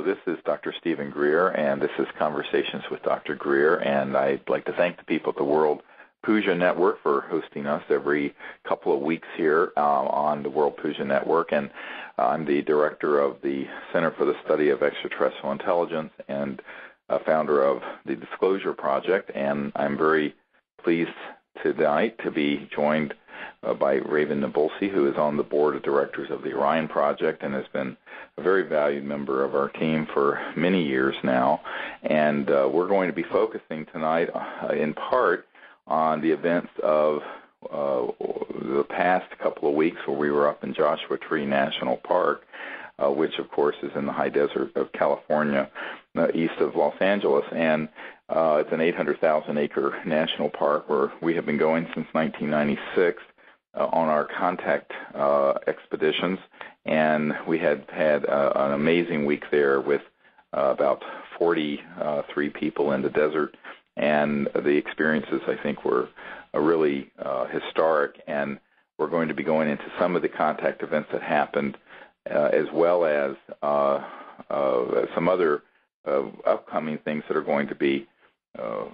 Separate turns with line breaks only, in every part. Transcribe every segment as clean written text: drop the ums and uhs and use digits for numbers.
this is Dr. Stephen Greer, and this is Conversations with Dr. Greer, and I'd like to thank the people at the World Puja Network for hosting us every couple of weeks here on the World Puja Network, and I'm the director of the Center for the Study of Extraterrestrial Intelligence and founder of the Disclosure Project, and I'm very pleased tonight to be joined by Raven Nabulsi, who is on the board of directors of the Orion Project and has been a very valued member of our team for many years now. And we're going to be focusing tonight in part on the events of the past couple of weeks where we were up in Joshua Tree National Park, which, of course, is in the high desert of California, east of Los Angeles. And it's an 800,000-acre national park where we have been going since 1996 on our contact expeditions. And we had an amazing week there with about 43 people in the desert. And the experiences, I think, were really historic. And we're going to be going into some of the contact events that happened, as well as some other upcoming things that are going to be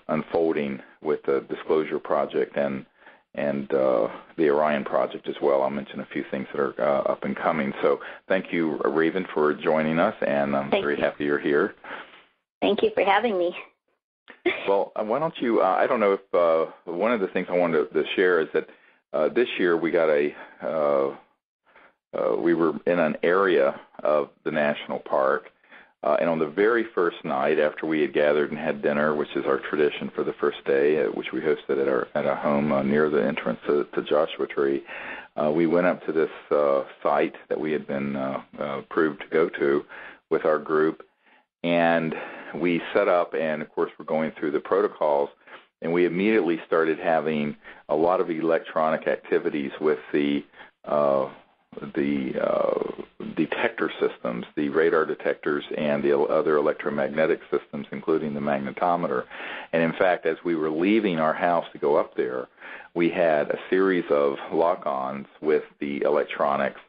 unfolding with the Disclosure Project and the Orion Project as well. I'll mention a few things that are up and coming. So thank you, Raven, for joining us, and I'm very happy you're here.
Thank you for having me.
Well, why don't you, I don't know if one of the things I wanted to share is that this year we got we were in an area of the national park, and on the very first night after we had gathered and had dinner, which is our tradition for the first day, which we hosted at our home near the entrance to Joshua Tree, we went up to this site that we had been approved to go to with our group, and we set up, and of course we're going through the protocols, and we immediately started having a lot of electronic activities with the detector systems, the radar detectors, and the other electromagnetic systems, including the magnetometer. And in fact, as we were leaving our house to go up there, we had a series of lock-ons with the electronics,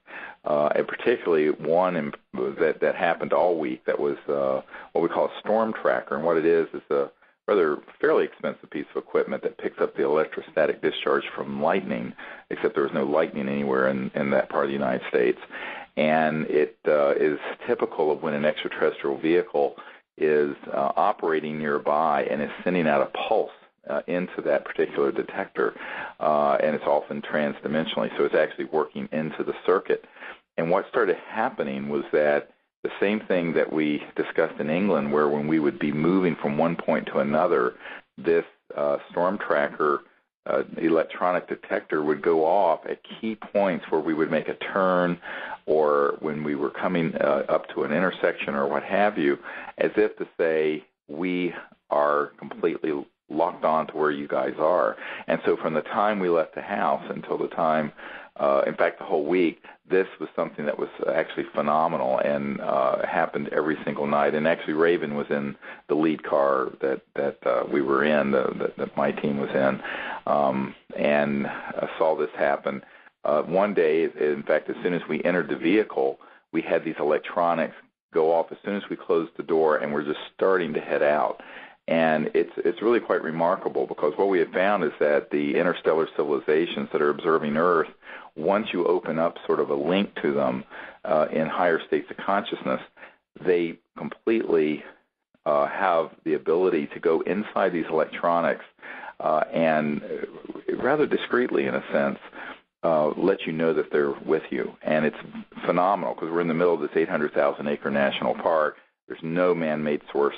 and particularly one that happened all week that was what we call a storm tracker. And what it is a rather fairly expensive piece of equipment that picks up the electrostatic discharge from lightning, except there was no lightning anywhere in that part of the United States. And it is typical of when an extraterrestrial vehicle is operating nearby and is sending out a pulse into that particular detector, and it's often transdimensionally, so it's actually working into the circuit. And what started happening was that the same thing that we discussed in England, where when we would be moving from one point to another, this storm tracker electronic detector would go off at key points where we would make a turn or when we were coming up to an intersection or what have you, as if to say, we are completely locked on to where you guys are. And so from the time we left the house until the time, in fact, the whole week, this was something that was actually phenomenal and happened every single night. And actually, Raven was in the lead car that we were in, that my team was in, and saw this happen. One day, in fact, as soon as we entered the vehicle, we had these electronics go off as soon as we closed the door, and we're just starting to head out. And it's really quite remarkable, because what we have found is that the interstellar civilizations that are observing Earth, once you open up sort of a link to them in higher states of consciousness, they completely have the ability to go inside these electronics and rather discreetly, in a sense, let you know that they're with you. And it's phenomenal, because we're in the middle of this 800,000-acre national park. There's no man-made source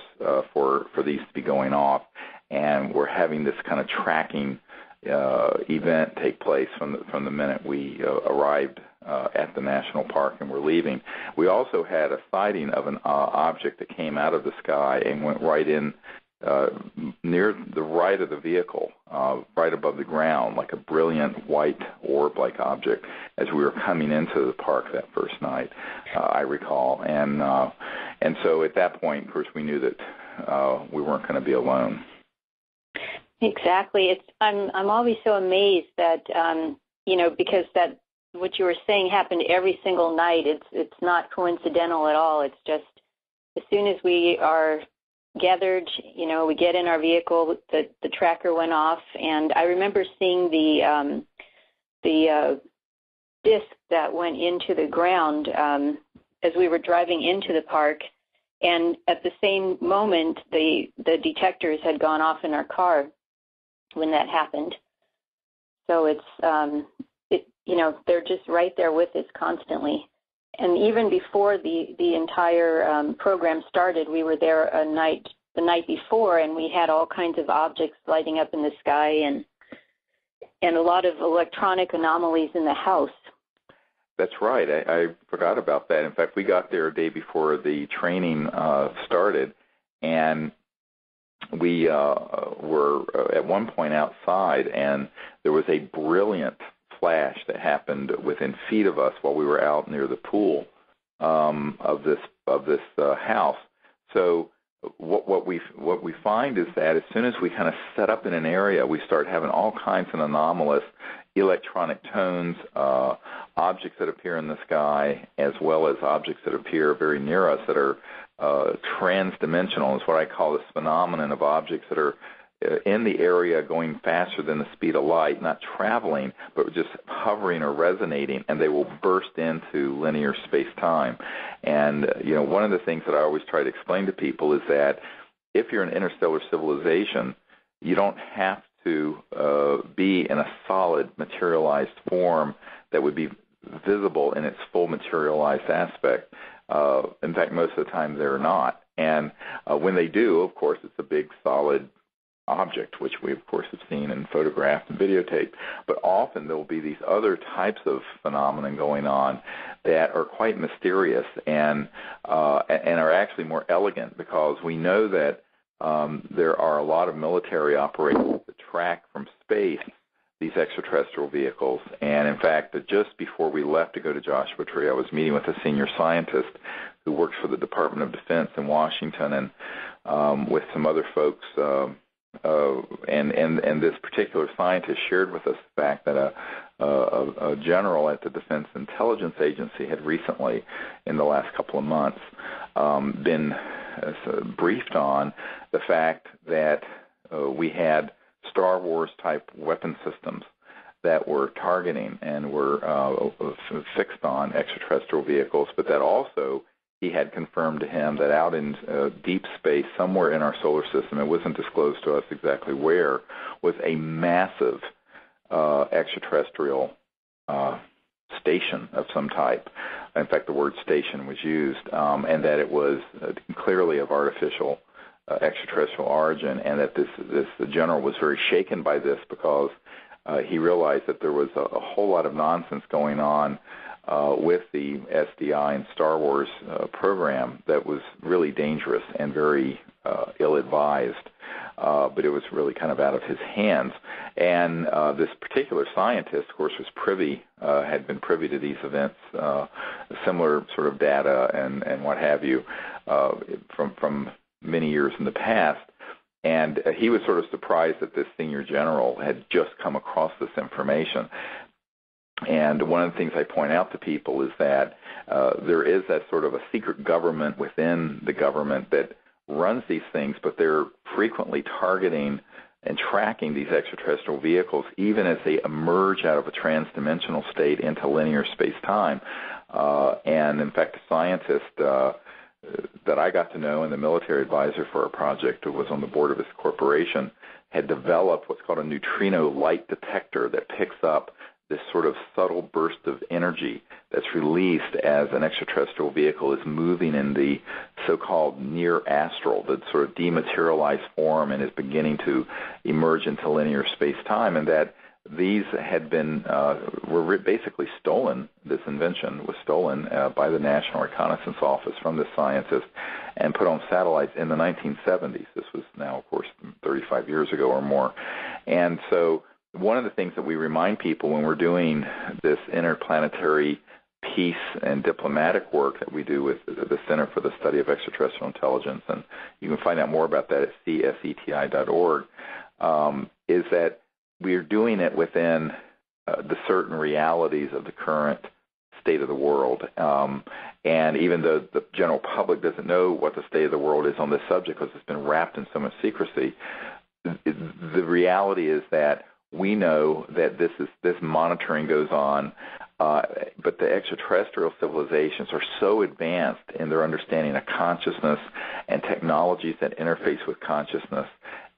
for these to be going off, and we're having this kind of tracking event take place from the minute we arrived at the national park and we're leaving. We also had a sighting of an object that came out of the sky and went right in near the right of the vehicle, right above the ground, like a brilliant white orb-like object as we were coming into the park that first night, I recall. And so at that point, of course, we knew that we weren't going to be alone.
Exactly. I'm always so amazed that because that what you were saying happened every single night. It's not coincidental at all. It's just as soon as we are gathered, we get in our vehicle, the tracker went off, and I remember seeing the disc that went into the ground as we were driving into the park, and at the same moment, the detectors had gone off in our car when that happened. So they're just right there with us constantly. And even before the entire program started, we were there the night before, and we had all kinds of objects lighting up in the sky and a lot of electronic anomalies in the house.
That's right. I forgot about that. In fact, we got there a day before the training started, and we were at one point outside, and there was a brilliant flash that happened within feet of us while we were out near the pool of this house. So what we find is that as soon as we kind of set up in an area, we start having all kinds of anomalous electronic tones, objects that appear in the sky, as well as objects that appear very near us that are transdimensional. Is what I call this phenomenon of objects that are in the area going faster than the speed of light, not traveling, but just hovering or resonating, and they will burst into linear space-time. And, one of the things that I always try to explain to people is that if you're an interstellar civilization, you don't have to be in a solid materialized form that would be visible in its full materialized aspect. In fact, most of the time they're not. And when they do, of course, it's a big solid object, which we, of course, have seen and photographed and videotaped. But often there will be these other types of phenomena going on that are quite mysterious and are actually more elegant, because we know that there are a lot of military operations that track from space these extraterrestrial vehicles. And in fact, just before we left to go to Joshua Tree, I was meeting with a senior scientist who works for the Department of Defense in Washington, and with some other folks. And this particular scientist shared with us the fact that a general at the Defense Intelligence Agency had recently, in the last couple of months, been briefed on the fact that we had Star Wars-type weapon systems that were targeting and were fixed on extraterrestrial vehicles, but that also he had confirmed to him that out in deep space, somewhere in our solar system, it wasn't disclosed to us exactly where, was a massive extraterrestrial station of some type. In fact, the word station was used, and that it was clearly of artificial extraterrestrial origin, and that the general was very shaken by this, because he realized that there was a whole lot of nonsense going on with the SDI and Star Wars program that was really dangerous and very ill-advised, but it was really kind of out of his hands. And this particular scientist, of course, had been privy to these events, similar sort of data and what have you, from many years in the past. And he was sort of surprised that this senior general had just come across this information. And one of the things I point out to people is that there is that sort of a secret government within the government that runs these things, but they're frequently targeting and tracking these extraterrestrial vehicles even as they emerge out of a transdimensional state into linear space-time. And in fact, a scientist that I got to know, and the military advisor for our project, who was on the board of this corporation, had developed what's called a neutrino light detector that picks up this sort of subtle burst of energy that's released as an extraterrestrial vehicle is moving in the so-called near astral, the sort of dematerialized form, and is beginning to emerge into linear space-time, and that these had been, were basically stolen. This invention was stolen by the National Reconnaissance Office from this scientist and put on satellites in the 1970s. This was now, of course, 35 years ago or more. And so one of the things that we remind people when we're doing this interplanetary peace and diplomatic work that we do with the Center for the Study of Extraterrestrial Intelligence, and you can find out more about that at cseti.org, is that we're doing it within the certain realities of the current state of the world. And even though the general public doesn't know what the state of the world is on this subject because it's been wrapped in so much secrecy, the reality is that we know that this monitoring goes on, but the extraterrestrial civilizations are so advanced in their understanding of consciousness and technologies that interface with consciousness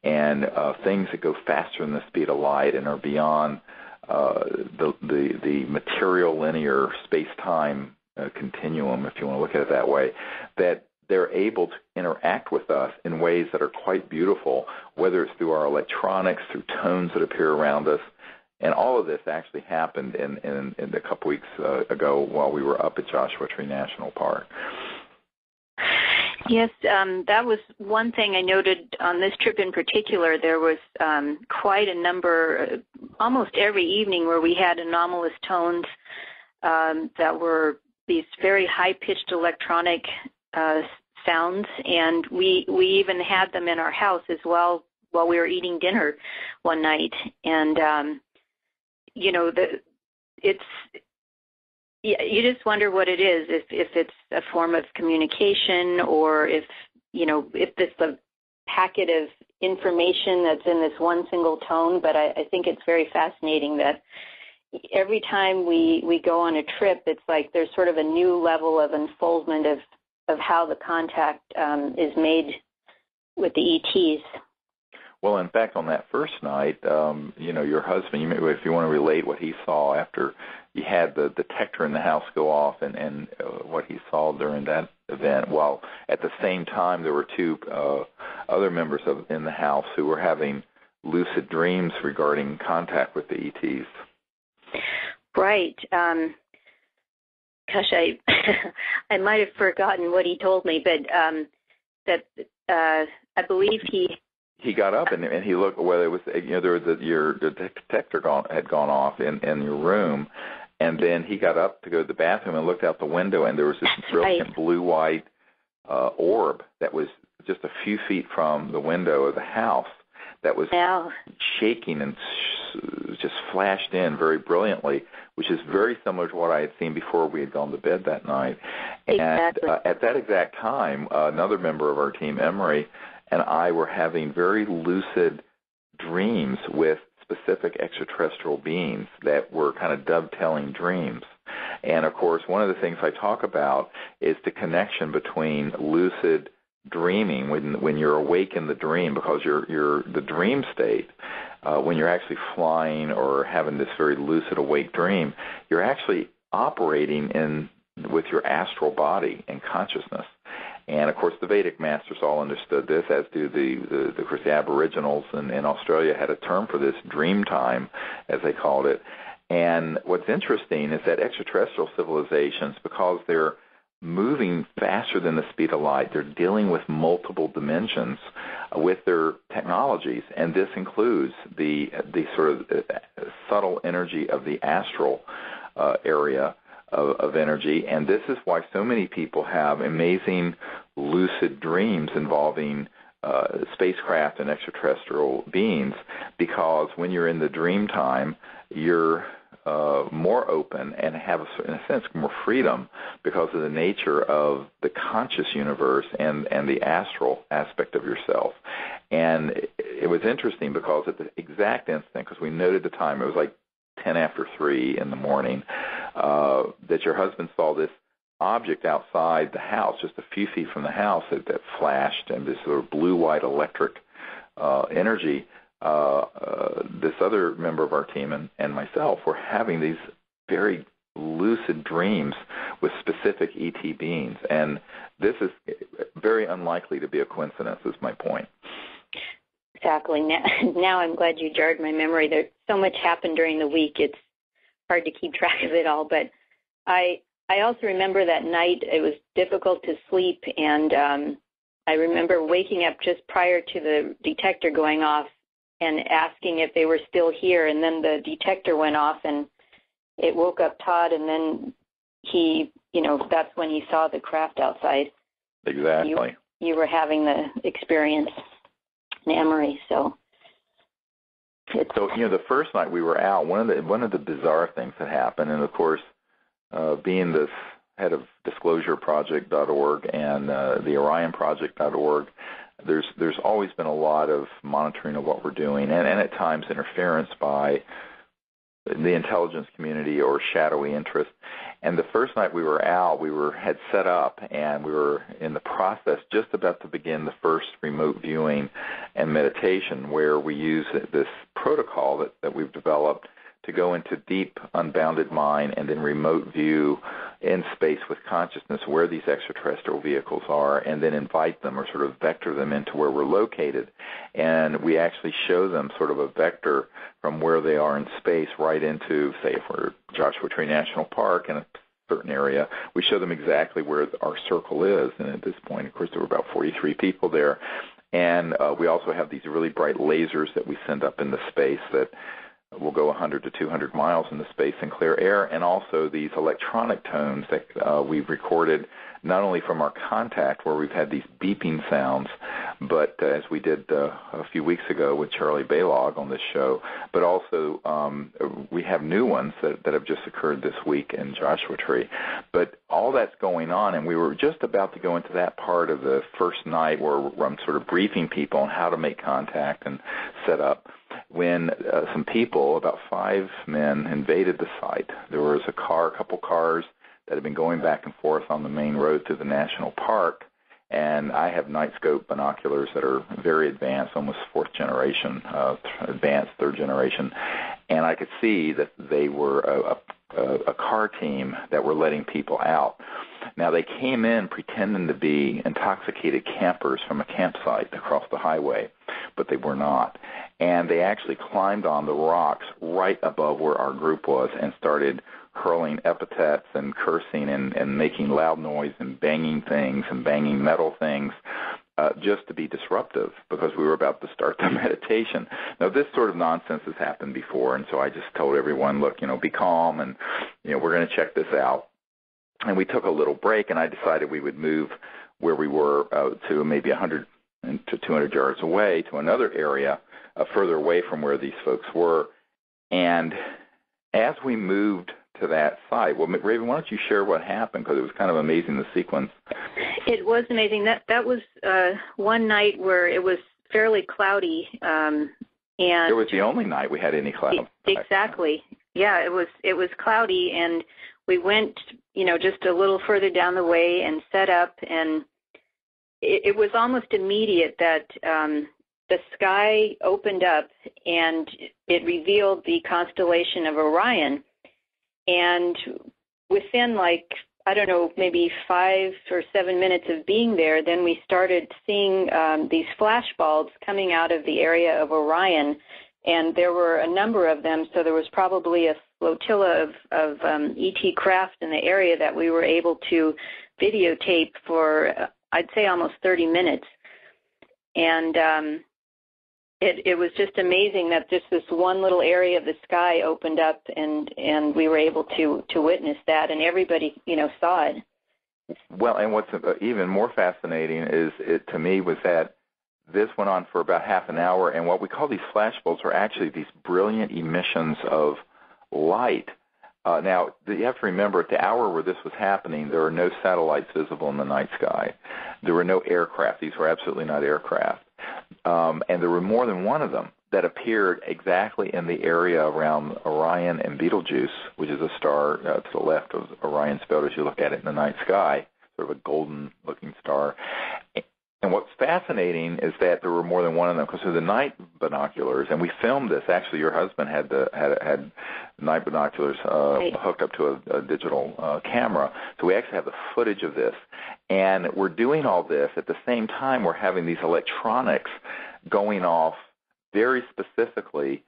and things that go faster than the speed of light and are beyond the material linear space-time continuum, if you want to look at it that way, that they're able to interact with us in ways that are quite beautiful, whether it's through our electronics, through tones that appear around us. And all of this actually happened in a couple weeks ago while we were up at Joshua Tree National Park.
Yes, that was one thing I noted on this trip in particular. There was quite a number, almost every evening, where we had anomalous tones that were these very high-pitched electronic sounds, and we even had them in our house as well while we were eating dinner one night. And it's you just wonder what it is, if it's a form of communication or if it's a packet of information that's in this one single tone. But I think it's very fascinating that every time we go on a trip, it's like there's sort of a new level of unfoldment of how the contact is made with the ETs.
Well, in fact, on that first night, your husband, if you want to relate what he saw after he had the detector in the house go off and what he saw during that event, while at the same time there were two other members in the house who were having lucid dreams regarding contact with the ETs.
Right. Gosh, I might have forgotten what he told me, but I believe
he got up and he looked. Well, it was your detector had gone off in your room, and then he got up to go to the bathroom and looked out the window, and there was this brilliant blue-white orb that was just a few feet from the window of the house that was shaking and just flashed in very brilliantly, which is very similar to what I had seen before we had gone to bed that night.
Exactly.
And at that exact time, another member of our team, Emery, and I were having very lucid dreams with specific extraterrestrial beings that were kind of dovetailing dreams. And, of course, one of the things I talk about is the connection between lucid dreaming when you're awake in the dream, because the dream state, when you're actually flying or having this very lucid awake dream, you're actually operating with your astral body and consciousness. And, of course, the Vedic masters all understood this, as do the Aboriginals in Australia had a term for this, dream time, as they called it. And what's interesting is that extraterrestrial civilizations, because they're moving faster than the speed of light, they're dealing with multiple dimensions with their technologies, and this includes the sort of subtle energy of the astral area of energy, and this is why so many people have amazing lucid dreams involving spacecraft and extraterrestrial beings, because when you're in the dream time, you're more open and have, in a sense, more freedom because of the nature of the conscious universe and the astral aspect of yourself. And it was interesting because at the exact instant, because we noted the time, it was like 10 after 3 in the morning, that your husband saw this object outside the house, just a few feet from the house, that flashed, and this sort of blue-white electric energy. This other member of our team and myself were having these very lucid dreams with specific ET beings, and this is very unlikely to be a coincidence, is my point.
Exactly. Now I'm glad you jarred my memory. There's so much happened during the week, it's hard to keep track of it all, but I also remember that night it was difficult to sleep, and I remember waking up just prior to the detector going off and asking if they were still here, and then the detector went off, and it woke up Todd, and then he, that's when he saw the craft outside.
Exactly.
You were having the experience in Emory, so.
The first night we were out, one of the bizarre things that happened, and of course, being this head of disclosureproject.org and the orionproject.org, there's always been a lot of monitoring of what we're doing, and at times interference by the intelligence community or shadowy interest. And the first night we were out, had set up, and we were in the process just about to begin the first remote viewing and meditation, where we use this protocol that we've developed to go into deep, unbounded mind and then remote view in space with consciousness where these extraterrestrial vehicles are, and then invite them or sort of vector them into where we're located. And we actually show them sort of a vector from where they are in space right into, say, if we're Joshua Tree National Park in a certain area, we show them exactly where our circle is. And at this point, of course, there were about 43 people there. And we also have these really bright lasers that we send up into space that will go 100 to 200 miles into space in clear air, and also these electronic tones that we've recorded not only from our contact, where we've had these beeping sounds, but as we did a few weeks ago with Charlie Baylog on this show, but also we have new ones that have just occurred this week in Joshua Tree. But all that's going on, and we were just about to go into that part of the first night where I'm sort of briefing people on how to make contact and set up, when some people, about 5 men, invaded the site. There was a couple cars that had been going back and forth on the main road through the national park, and I have night scope binoculars that are very advanced, almost fourth generation, advanced third generation, and I could see that they were a car team that were letting people out. Now, they came in pretending to be intoxicated campers from a campsite across the highway, but they were not. And they actually climbed on the rocks right above where our group was and started hurling epithets and cursing and making loud noise and banging things and banging metal things just to be disruptive, because we were about to start the meditation. Now, this sort of nonsense has happened before, and so I just told everyone, look, be calm, and, we're going to check this out. And we took a little break, and I decided we would move where we were to maybe 100 to 200 yards away to another area further away from where these folks were. And as we moved to that site, well, Raven, why don't you share what happened, because it was kind of amazing, the sequence.
It was amazing. That was one night where it was fairly cloudy. And
it was the only night we had any clouds.
Exactly. Yeah, it was cloudy, and we went, just a little further down the way and set up, and it was almost immediate that the sky opened up and it revealed the constellation of Orion. And within maybe 5 or 7 minutes of being there, then we started seeing these flash bulbs coming out of the area of Orion, and there were a number of them, so there was probably a flotilla of ET craft in the area that we were able to videotape for, I'd say, almost 30 minutes. And it was just amazing that just this one little area of the sky opened up, and we were able to witness that, and everybody, saw it.
Well, and what's even more fascinating to me was that this went on for about half an hour, and what we call these flash bulbs are actually these brilliant emissions of light. Now, you have to remember, at the hour where this was happening, there were no satellites visible in the night sky. There were no aircraft. These were absolutely not aircraft. And there were more than one of them that appeared exactly in the area around Orion and Betelgeuse, which is a star to the left of Orion's belt as you look at it in the night sky, sort of a golden-looking star. And what's fascinating is that there were more than one of them, because of the night binoculars, and we filmed this. Actually, your husband had night binoculars hooked up to a digital camera, so we actually have the footage of this. And we're doing all this at the same time we're having these electronics going off very specifically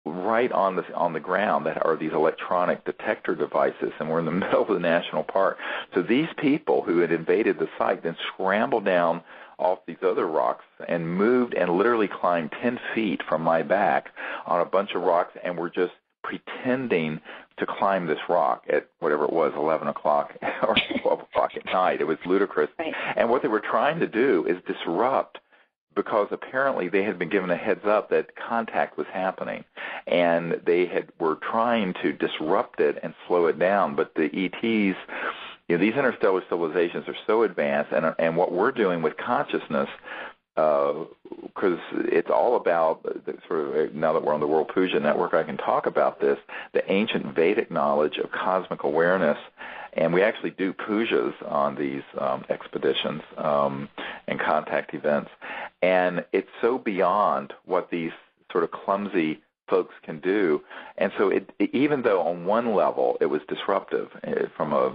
right on the ground, that are these electronic detector devices, and we're in the middle of the national park. So these people who had invaded the site then scrambled down off these other rocks and moved and literally climbed 10 feet from my back on a bunch of rocks, and were just pretending to climb this rock at whatever it was, 11 o'clock or 12 o'clock at night. It was ludicrous.
Right.
And what they were trying to do is disrupt, because apparently they had been given a heads up that contact was happening, and were trying to disrupt it and slow it down. But the ETs these interstellar civilizations are so advanced, and what we're doing with consciousness, because it's all about sort of, now that we're on the World Puja Network, I can talk about this, the ancient Vedic knowledge of cosmic awareness, and we actually do pujas on these expeditions and contact events, and it's so beyond what these sort of clumsy folks can do. And so even though on one level it was disruptive from a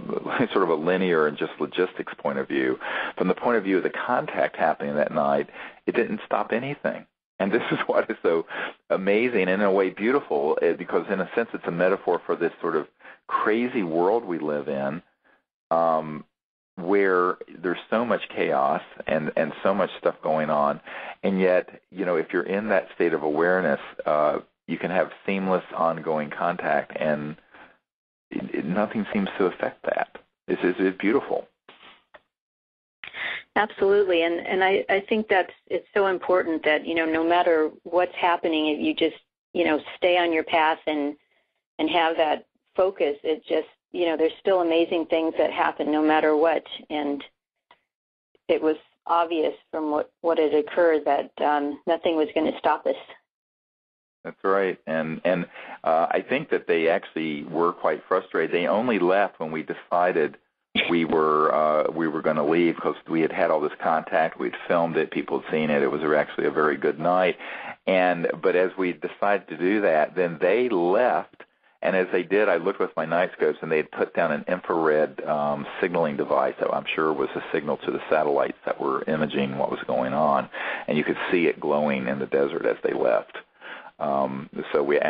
sort of a linear and just logistics point of view, from the point of view of the contact happening that night, it didn't stop anything. And this is what is so amazing and in a way beautiful, because in a sense it's a metaphor for this sort of crazy world we live in, where there's so much chaos and so much stuff going on, and yet, if you're in that state of awareness, you can have seamless, ongoing contact, and nothing seems to affect that. It's beautiful.
Absolutely, and I think it's so important that, no matter what's happening, if you just, stay on your path and have that focus, it just, there's still amazing things that happen no matter what, and it was obvious from what had occurred that nothing was going to stop us.
That's right, and I think that they actually were quite frustrated. They only left when we decided we were going to leave, because we had all this contact. We'd filmed it. People had seen it. It was actually a very good night. But as we decided to do that, then they left. And as they did, I looked with my night scopes, and they had put down an infrared signaling device that I'm sure was a signal to the satellites that were imaging what was going on. And you could see it glowing in the desert as they left.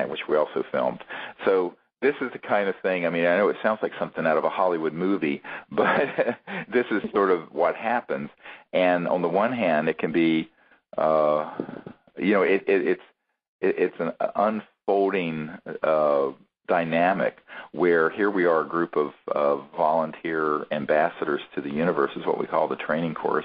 Which we also filmed. So this is the kind of thing, I know it sounds like something out of a Hollywood movie, but this is sort of what happens. And on the one hand, it can be, it's an unfolding dynamic where here we are, a group of volunteer ambassadors to the universe is what we call the training course,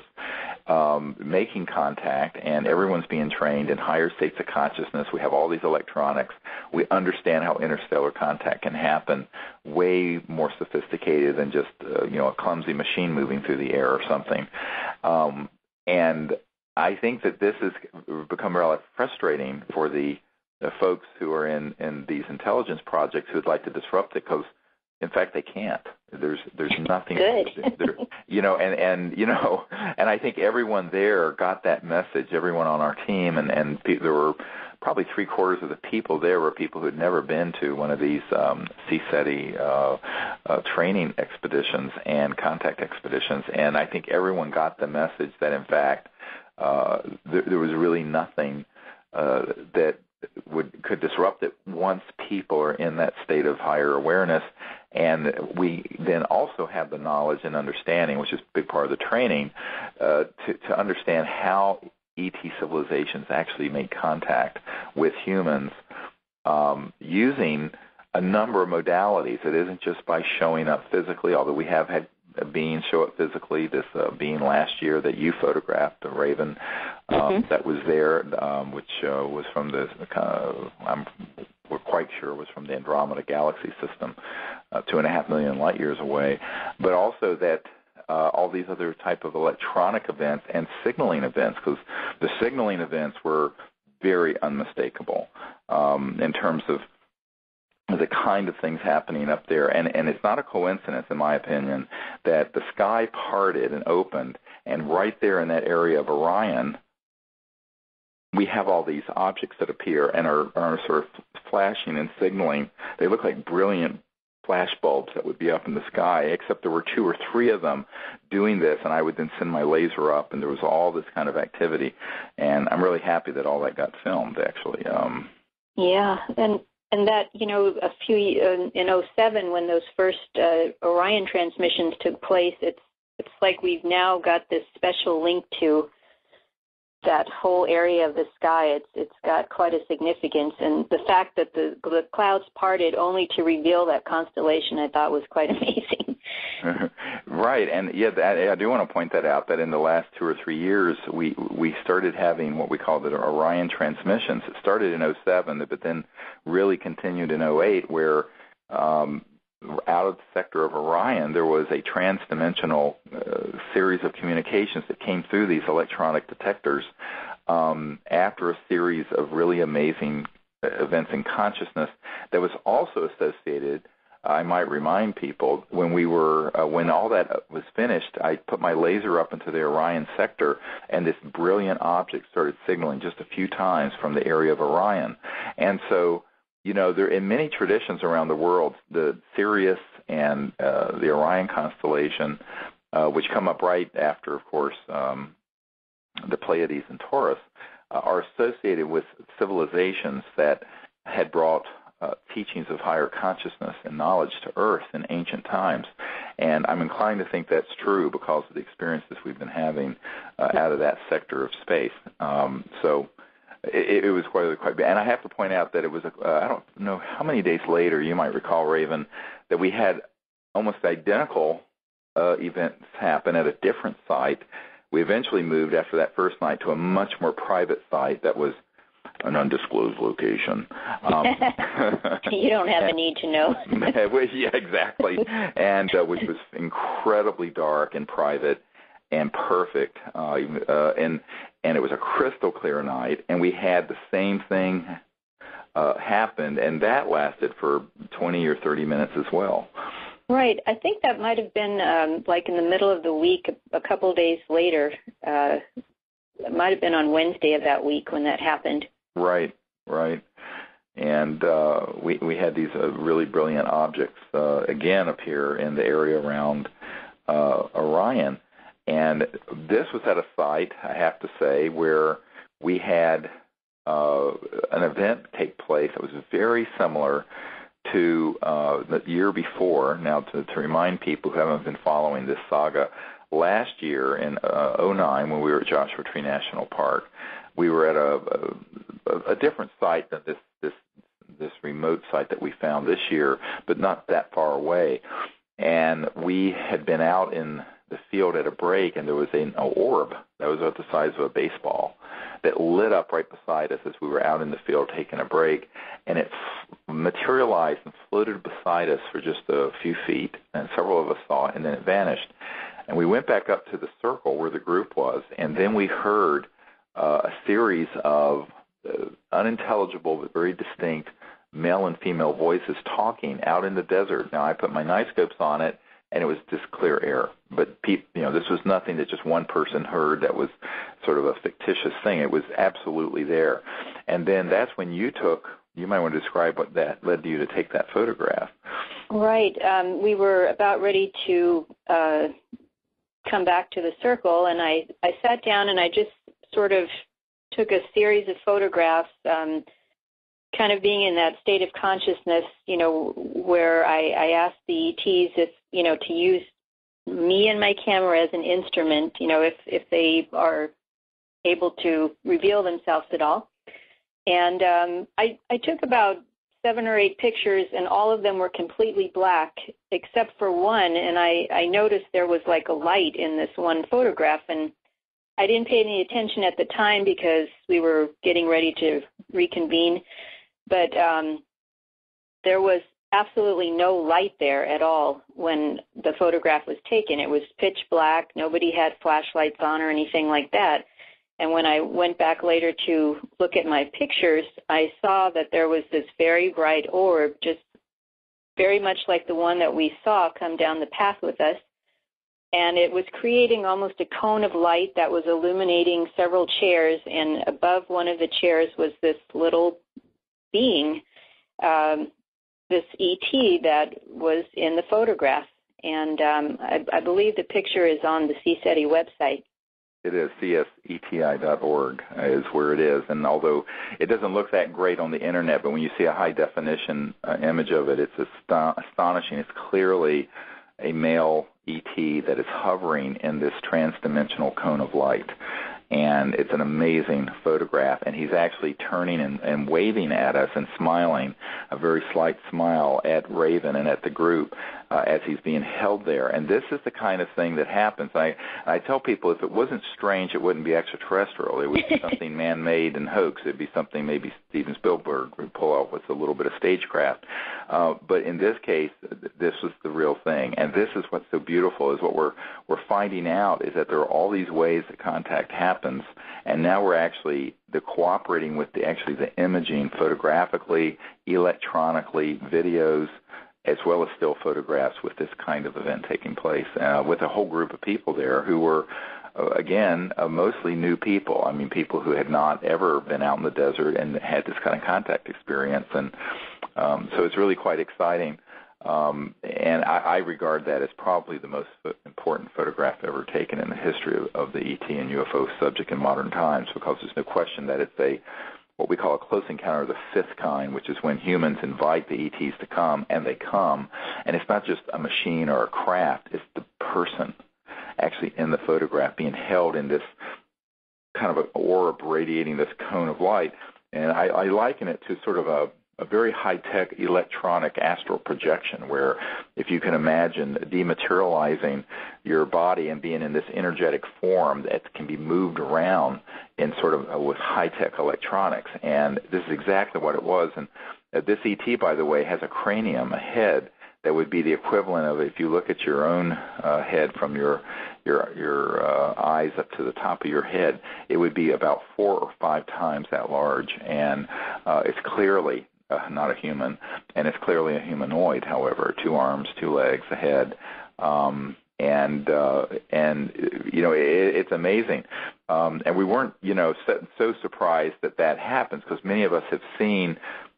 making contact, and everyone's being trained in higher states of consciousness. We have all these electronics. We understand how interstellar contact can happen, way more sophisticated than just a clumsy machine moving through the air or something. And I think that this has become rather frustrating for the folks who are in these intelligence projects who would like to disrupt it, because in fact they can't. There's nothing.
Good.
And I think everyone there got that message. Everyone on our team, and there were probably 3/4 of the people there were people who had never been to one of these CSETI training expeditions and contact expeditions. And I think everyone got the message that in fact there was really nothing that could disrupt it once people are in that state of higher awareness. And we then also have the knowledge and understanding, which is a big part of the training, to understand how ET civilizations actually make contact with humans using a number of modalities. It isn't just by showing up physically, although we have had a being show up physically. This being last year that you photographed, the Raven, that was there, which was from the, we're quite sure was from the Andromeda Galaxy system, 2.5 million light years away. But also that all these other type of electronic events and signaling events, because the signaling events were very unmistakable in terms of the kind of things happening up there. And it's not a coincidence, in my opinion, that the sky parted and opened, and right there in that area of Orion, we have all these objects that appear and are sort of flashing and signaling. They look like brilliant flash bulbs that would be up in the sky, except there were 2 or 3 of them doing this, and I would then send my laser up, and there was all this kind of activity. And I'm really happy that all that got filmed, actually.
Yeah, and that, a few in 2007 when those first Orion transmissions took place, it's like we've now got this special link to that whole area of the sky. It's got quite a significance, and the fact that the clouds parted only to reveal that constellation, I thought was quite amazing.
Right, and yeah, I do want to point that out, that in the last 2 or 3 years, we started having what we call the Orion transmissions. It started in 2007, but then really continued in 2008, where out of the sector of Orion, there was a transdimensional series of communications that came through these electronic detectors after a series of really amazing events in consciousness that was also associated. I might remind people, when all that was finished, I put my laser up into the Orion sector, and this brilliant object started signaling just a few times from the area of Orion. And so, there in many traditions around the world, the Sirius and the Orion constellation, which come up right after, of course, the Pleiades and Taurus, are associated with civilizations that had brought teachings of higher consciousness and knowledge to Earth in ancient times. And I'm inclined to think that's true because of the experiences we've been having out of that sector of space. So it was quite big. And I have to point out that it was, I don't know how many days later, you might recall, Raven, that we had almost identical events happen at a different site. We eventually moved after that first night to a much more private site that was an undisclosed location.
You don't have a need to know.
Yeah, exactly. And which was incredibly dark and private and perfect. And it was a crystal clear night, and we had the same thing happen, and that lasted for 20 or 30 minutes as well.
Right. I think that might have been like in the middle of the week, a couple days later. It might have been on Wednesday of that week when that happened.
Right. And we had these really brilliant objects again appear in the area around Orion. And this was at a site, I have to say, where we had an event take place that was very similar to the year before. Now, to remind people who haven't been following this saga, last year in 2009 when we were at Joshua Tree National Park, we were at a different site than this remote site that we found this year, but not that far away. And we had been out in the field at a break, and there was an orb that was about the size of a baseball that lit up right beside us as we were out in the field taking a break, and it materialized and floated beside us for just a few feet, and several of us saw it, and then it vanished. And we went back up to the circle where the group was, and then we heard a series of unintelligible but very distinct male and female voices talking out in the desert. Now, I put my night scopes on it, and it was just clear air. But, this was nothing that just one person heard that was sort of a fictitious thing. It was absolutely there. And then that's when you might want to describe what that led you to take that photograph.
Right. We were about ready to come back to the circle, and I sat down and I just sort of took a series of photographs, kind of being in that state of consciousness, where I asked the ETs if, to use me and my camera as an instrument, if they are able to reveal themselves at all. And I took about 7 or 8 pictures, and all of them were completely black except for one, and I noticed there was like a light in this one photograph, and I didn't pay any attention at the time because we were getting ready to reconvene, but there was absolutely no light there at all when the photograph was taken. It was pitch black. Nobody had flashlights on or anything like that. And when I went back later to look at my pictures, I saw that there was this very bright orb, just very much like the one that we saw come down the path with us. And it was creating almost a cone of light that was illuminating several chairs, and above one of the chairs was this little being, this ET that was in the photograph. And I believe the picture is on the CSETI website.
It is, cseti.org is where it is. And although it doesn't look that great on the Internet, but when you see a high-definition image of it, it's astonishing. It's clearly a male ET that is hovering in this transdimensional cone of light. And it's an amazing photograph. And he's actually turning and waving at us and smiling, a very slight smile at Raven and at the group. as he's being held there. And this is the kind of thing that happens. I tell people if it wasn't strange, it wouldn't be extraterrestrial. It would be something man-made and hoax. It would be something maybe Steven Spielberg would pull out with a little bit of stagecraft. But in this case, this was the real thing. And this is what's so beautiful is what we're finding out is that there are all these ways that contact happens, and now we're actually cooperating with the imaging photographically, electronically, videos, as well as still photographs with this kind of event taking place with a whole group of people there who were, again, mostly new people. I mean, people who had not ever been out in the desert and had this kind of contact experience. And so it's really quite exciting. And I regard that as probably the most important photograph ever taken in the history of the ET and UFO subject in modern times, because there's no question that it's what we call a close encounter of the fifth kind, which is when humans invite the ETs to come, and they come. And it's not just a machine or a craft, it's the person actually in the photograph being held in this kind of an orb radiating this cone of light. And I liken it to sort of a very high-tech electronic astral projection, where if you can imagine dematerializing your body and being in this energetic form that can be moved around in sort of with high-tech electronics. And this is exactly what it was. And this ET, by the way, has a cranium, a head, that would be the equivalent of, if you look at your own head from your eyes up to the top of your head, it would be about 4 or 5 times that large. And it's clearly not a human, and it's clearly a humanoid, however, 2 arms, 2 legs, a head. And you know, it's amazing. And we weren't, you know, so surprised that happens, because many of us have seen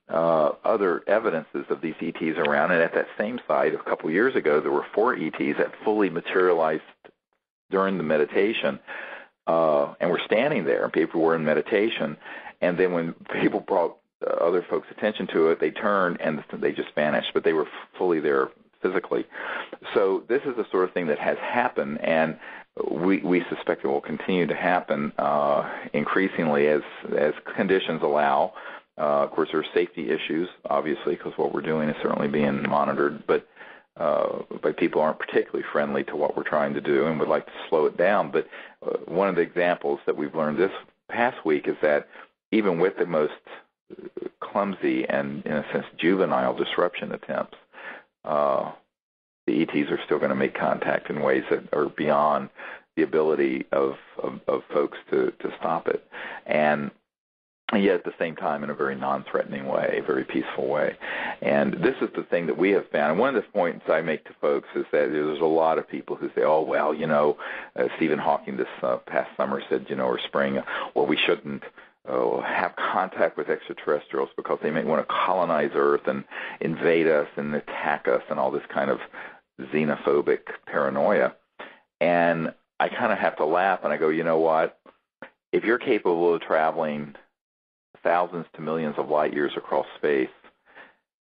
other evidences of these ETs around. And at that same site, a couple of years ago, there were 4 ETs that fully materialized during the meditation. And we're standing there, and people were in meditation. And then when people brought other folks' attention to it, they turned and they just vanished, but they were fully there physically. So this is the sort of thing that has happened, and we suspect it will continue to happen increasingly as conditions allow. Of course, there are safety issues, obviously, because what we're doing is certainly being monitored, but people aren't particularly friendly to what we're trying to do and would like to slow it down. But one of the examples that we've learned this past week is that even with the most clumsy and, in a sense, juvenile disruption attempts, the ETs are still going to make contact in ways that are beyond the ability of folks to stop it. And yet at the same time in a very non-threatening way, a very peaceful way. And this is the thing that we have found. And one of the points I make to folks is that there's a lot of people who say, oh, well, you know, Stephen Hawking this past summer said, you know, or spring, well, we shouldn't have contact with extraterrestrials because they may want to colonize Earth and invade us and attack us and all this kind of xenophobic paranoia. And I kind of have to laugh, and I go, you know what? If you're capable of traveling thousands to millions of light years across space,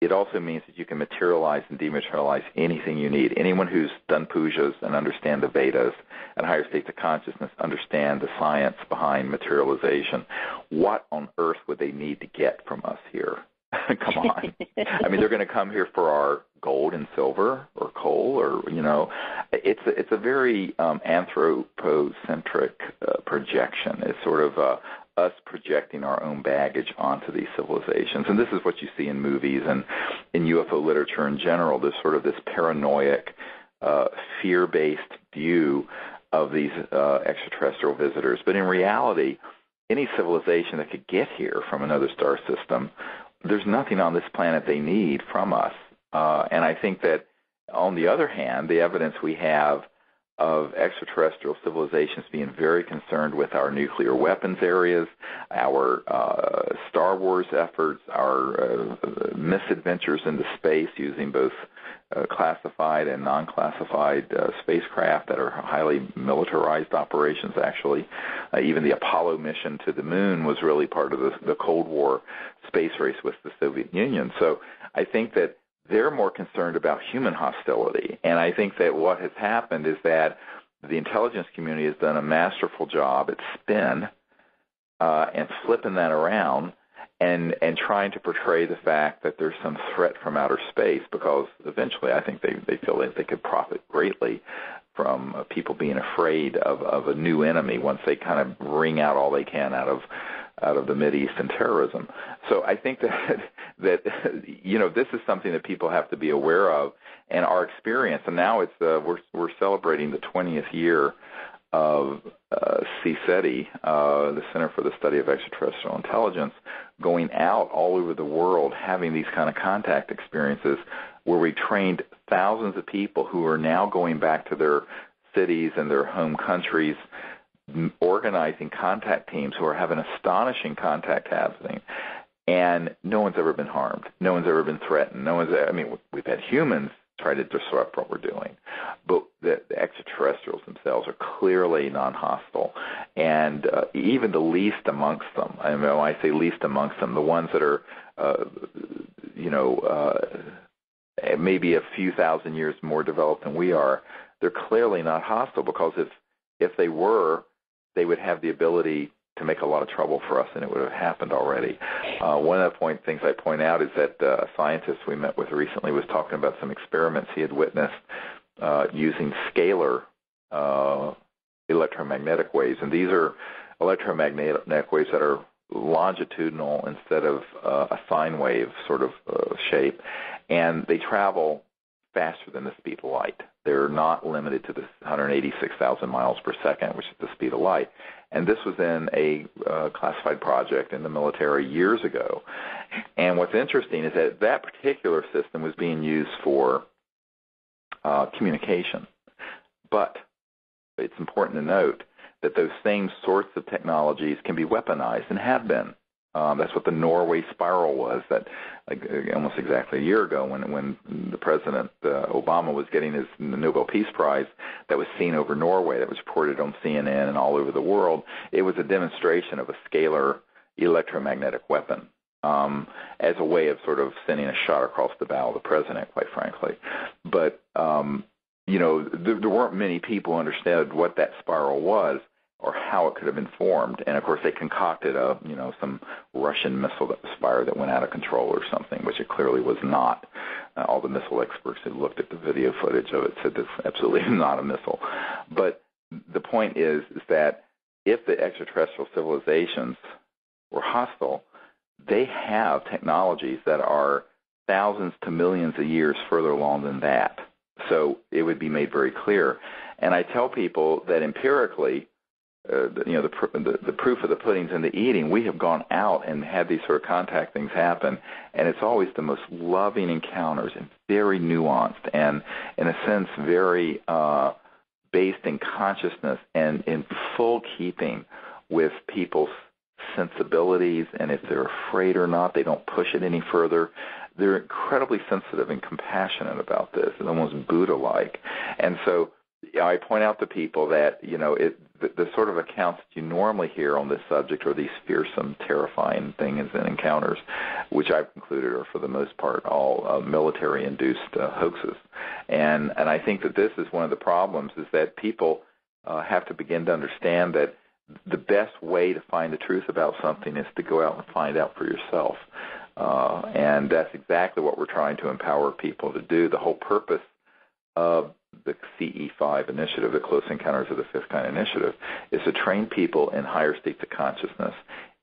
it also means that you can materialize and dematerialize anything you need. Anyone who's done pujas and understand the Vedas and higher states of consciousness understand the science behind materialization. What on earth would they need to get from us here? Come on. I mean, they're going to come here for our gold and silver or coal, or, you know, it's a very anthropocentric projection. It's sort of us projecting our own baggage onto these civilizations. And this is what you see in movies and in UFO literature in general. There's sort of this paranoid, fear-based view of these extraterrestrial visitors. But in reality, any civilization that could get here from another star system, there's nothing on this planet they need from us. And I think that, on the other hand, the evidence we have of extraterrestrial civilizations being very concerned with our nuclear weapons areas, our Star Wars efforts, our misadventures into space using both classified and non-classified spacecraft that are highly militarized operations, actually. Even the Apollo mission to the moon was really part of the Cold War space race with the Soviet Union. So I think that they're more concerned about human hostility. And I think that what has happened is that the intelligence community has done a masterful job at spin and flipping that around and trying to portray the fact that there's some threat from outer space, because eventually I think they feel that they could profit greatly from people being afraid of a new enemy once they kind of wring out all they can out of the Mideast and terrorism. So I think that this is something that people have to be aware of, and our experience. And now it's we're celebrating the 20th year of CSETI, the Center for the Study of Extraterrestrial Intelligence, going out all over the world having these kind of contact experiences, where we trained thousands of people who are now going back to their cities and their home countries, organizing contact teams who are having astonishing contact happening, and no one's ever been harmed. No one's ever been threatened. We've had humans try to disrupt what we're doing, but the extraterrestrials themselves are clearly non-hostile, and even the least amongst them, when I say least amongst them, the ones that are, maybe a few thousand years more developed than we are, they're clearly not hostile, because if they were, they would have the ability to make a lot of trouble for us, and it would have happened already. One of the things I point out is that a scientist we met with recently was talking about some experiments he had witnessed using scalar electromagnetic waves, and these are electromagnetic waves that are longitudinal instead of a sine wave sort of shape, and they travel faster than the speed of light. They're not limited to the 186,000 miles per second, which is the speed of light. And this was in a classified project in the military years ago. And what's interesting is that that particular system was being used for communication. But it's important to note that those same sorts of technologies can be weaponized and have been. That's what the Norway spiral was, that almost exactly a year ago when the President Obama was getting the Nobel Peace Prize, that was seen over Norway, that was reported on CNN and all over the world. It was a demonstration of a scalar electromagnetic weapon as a way of sort of sending a shot across the bow of the president, quite frankly. But, there weren't many people who understood what that spiral was or how it could have been formed. And, of course, they concocted some Russian missile that was fired that went out of control or something, which it clearly was not. All the missile experts who looked at the video footage of it said this absolutely not a missile. But the point is that if the extraterrestrial civilizations were hostile, they have technologies that are thousands to millions of years further along than that. So it would be made very clear. And I tell people that empirically, the proof of the pudding's in the eating. We have gone out and had these sort of contact things happen, and it's always the most loving encounters and very nuanced and, in a sense, very based in consciousness and in full keeping with people's sensibilities, and if they're afraid or not, they don't push it any further. They're incredibly sensitive and compassionate about this. It's almost Buddha-like. And so I point out to people that, the sort of accounts that you normally hear on this subject are these fearsome, terrifying things and encounters, which I've concluded are, for the most part, all military-induced hoaxes. And I think that this is one of the problems, is that people have to begin to understand that the best way to find the truth about something is to go out and find out for yourself. And that's exactly what we're trying to empower people to do. The whole purpose of the CE5 initiative, the Close Encounters of the Fifth Kind initiative, is to train people in higher states of consciousness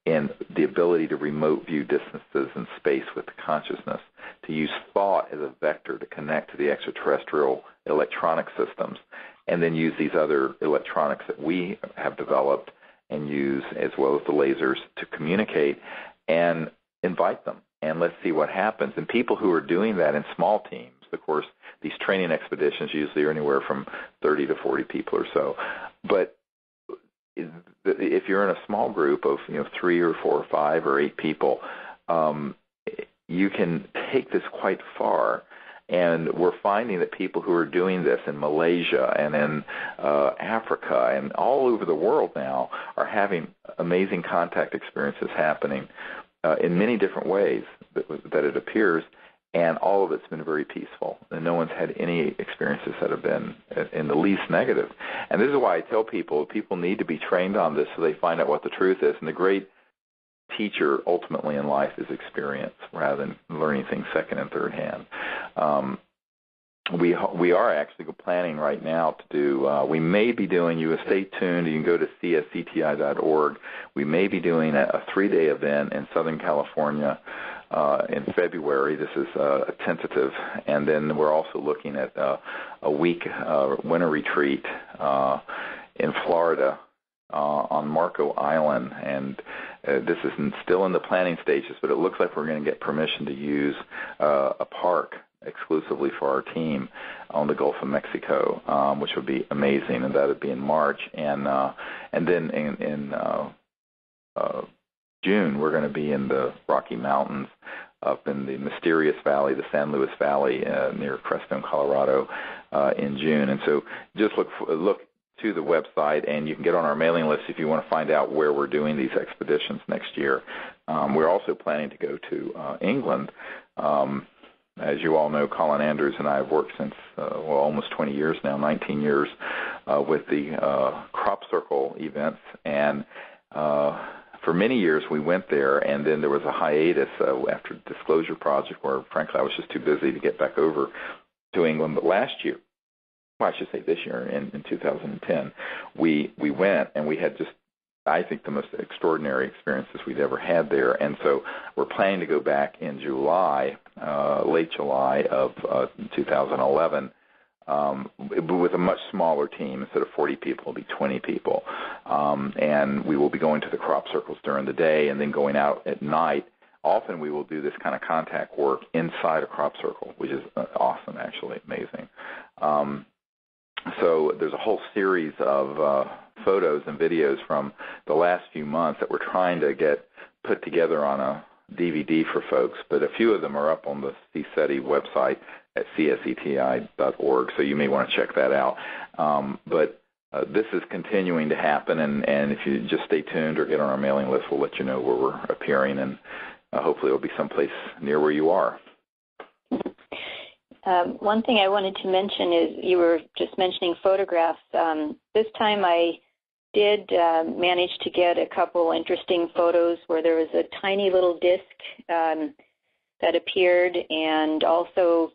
in the ability to remote view distances in space with the consciousness, to use thought as a vector to connect to the extraterrestrial electronic systems, and then use these other electronics that we have developed and use, as well as the lasers, to communicate and invite them. And let's see what happens. And people who are doing that in small teams, of course, these training expeditions usually are anywhere from 30 to 40 people or so. But if you're in a small group of 3 or 4 or 5 or 8 people, you can take this quite far. And we're finding that people who are doing this in Malaysia and in Africa and all over the world now are having amazing contact experiences happening in many different ways that it appears. And all of it's been very peaceful, and no one's had any experiences that have been in the least negative. And this is why I tell people need to be trained on this so they find out what the truth is. And the great teacher ultimately in life is experience rather than learning things second and third hand. We are actually planning right now to do, we may be doing, you stay tuned, you can go to cscti.org. We may be doing a 3-day event in Southern California in February. This is a tentative. And then we're also looking at a week winter retreat in Florida on Marco Island. And this is still in the planning stages, but it looks like we're going to get permission to use a park exclusively for our team on the Gulf of Mexico, which would be amazing, and that would be in March. And then in June, we're going to be in the Rocky Mountains up in the mysterious valley, the San Luis Valley near Crestone, Colorado, in June. And so just look to the website, and you can get on our mailing list if you want to find out where we're doing these expeditions next year. We're also planning to go to England. As you all know, Colin Andrews and I have worked since, almost 20 years now, 19 years, with the crop circle events. And for many years we went there, and then there was a hiatus after the Disclosure Project where, frankly, I was just too busy to get back over to England. But last year, well, I should say this year, in 2010, we went, and we had just, I think, the most extraordinary experiences we'd ever had there. And so we're planning to go back in July, late July of 2011, with a much smaller team. Instead of 40 people, it'll be 20 people. And we will be going to the crop circles during the day and then going out at night. Often we will do this kind of contact work inside a crop circle, which is awesome, actually, amazing. So there's a whole series of photos and videos from the last few months that we're trying to get put together on a DVD for folks, but a few of them are up on the CSETI website at cseti.org, so you may want to check that out. But this is continuing to happen, and if you just stay tuned or get on our mailing list, we'll let you know where we're appearing, and hopefully it'll be someplace near where you are.
One thing I wanted to mention is you were just mentioning photographs. This time I did manage to get a couple interesting photos where there was a tiny little disc that appeared, and also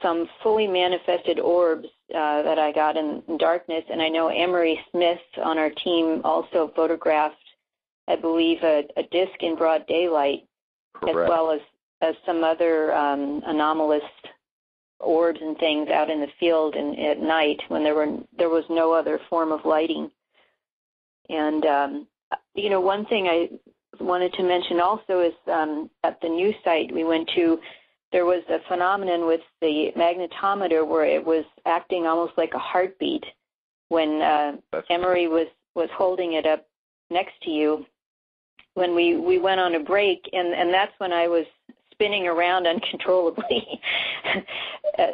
some fully manifested orbs that I got in darkness. And I know Emery Smith on our team also photographed, I believe, a disc in broad daylight. Correct. As well as some other anomalous orbs and things out in the field and at night when there was no other form of lighting. And one thing I wanted to mention also is at the new site we went to, there was a phenomenon with the magnetometer where it was acting almost like a heartbeat when Emery was holding it up next to you when we went on a break, and that's when I was spinning around uncontrollably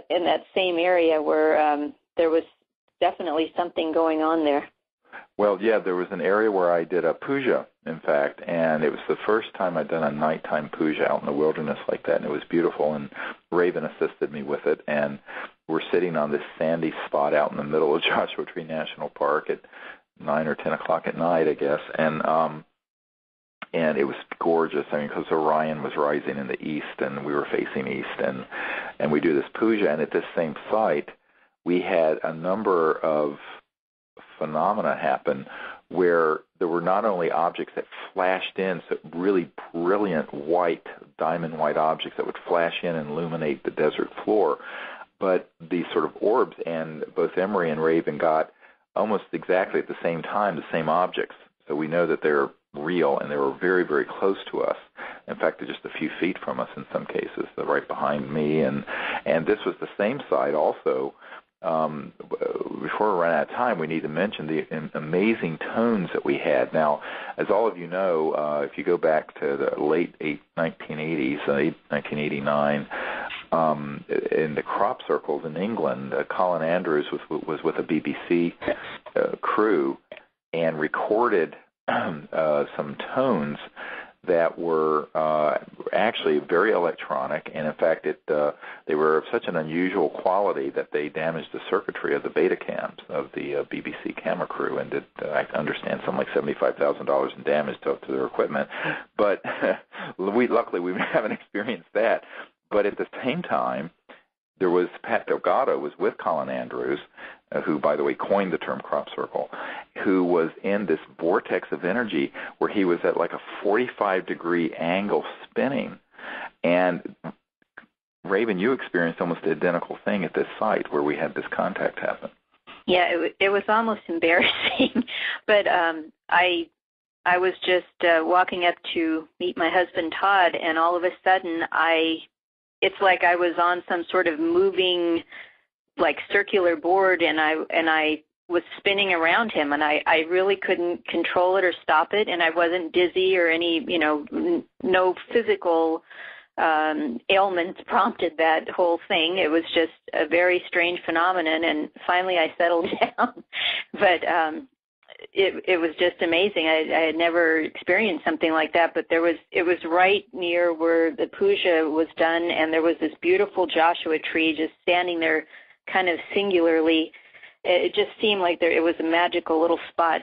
in that same area where there was definitely something going on there.
Well, yeah, there was an area where I did a puja, in fact, and it was the first time I'd done a nighttime puja out in the wilderness like that, and it was beautiful, and Raven assisted me with it, and we're sitting on this sandy spot out in the middle of Joshua Tree National Park at 9 or 10 o'clock at night, I guess, and it was gorgeous. I mean, because Orion was rising in the east, and we were facing east, and we do this puja, and at this same site, we had a number of phenomena happen where there were not only objects that flashed in, so really brilliant white, diamond white objects that would flash in and illuminate the desert floor, but these sort of orbs, and both Emery and Raven got almost exactly at the same time the same objects. So we know that they're real, and they were very, very close to us. In fact, they're just a few feet from us in some cases. They're right behind me, and this was the same site also. Before we run out of time, we need to mention the amazing tones that we had. Now, as all of you know, if you go back to the late 1980s, 1989, in the crop circles in England, Colin Andrews was with a BBC crew and recorded some tones that were actually very electronic, and in fact, they were of such an unusual quality that they damaged the circuitry of the Betacams of the BBC camera crew, and did, I understand, something like $75,000 in damage to their equipment. But luckily we haven't experienced that. But at the same time, there was Pat Delgado was with Colin Andrews, who, by the way, coined the term crop circle, who was in this vortex of energy where he was at like a 45-degree angle spinning. And, Raven, you experienced almost the identical thing at this site where we had this contact happen.
Yeah, it was almost embarrassing. But I was just walking up to meet my husband, Todd, and all of a sudden it's like I was on some sort of moving, like, circular board, and I was spinning around him, and I really couldn't control it or stop it, and I wasn't dizzy or any, no physical ailments prompted that whole thing. It was just a very strange phenomenon, and finally I settled down. But it was just amazing. I had never experienced something like that, but it was right near where the puja was done, and there was this beautiful Joshua tree just standing there kind of singularly. It just seemed like it was a magical little spot.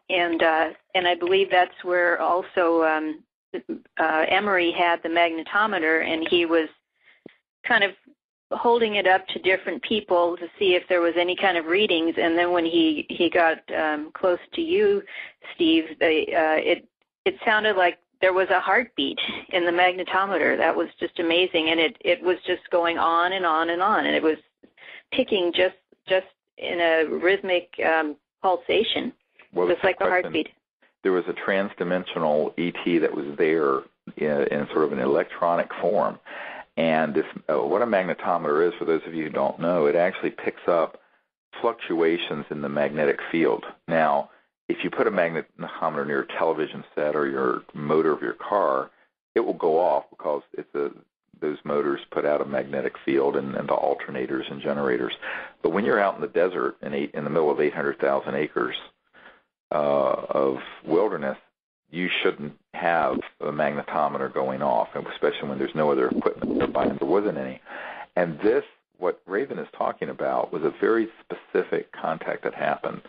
And I believe that's where also Emery had the magnetometer, and he was kind of holding it up to different people to see if there was any kind of readings. And then when he got close to you, Steve, it sounded like there was a heartbeat in the magnetometer. That was just amazing, and it was just going on and on and on, and it was ticking just in a rhythmic pulsation, just like a heartbeat.
There was a trans-dimensional ET that was there in sort of an electronic form. And this, what a magnetometer is, for those of you who don't know, it actually picks up fluctuations in the magnetic field. Now, if you put a magnetometer near a television set or your motor of your car, it will go off because those motors put out a magnetic field and the alternators and generators. But when you're out in the desert in the middle of 800,000 acres of wilderness, you shouldn't have a magnetometer going off, especially when there's no other equipment nearby, and there wasn't any. And this, what Raven is talking about, was a very specific contact that happened.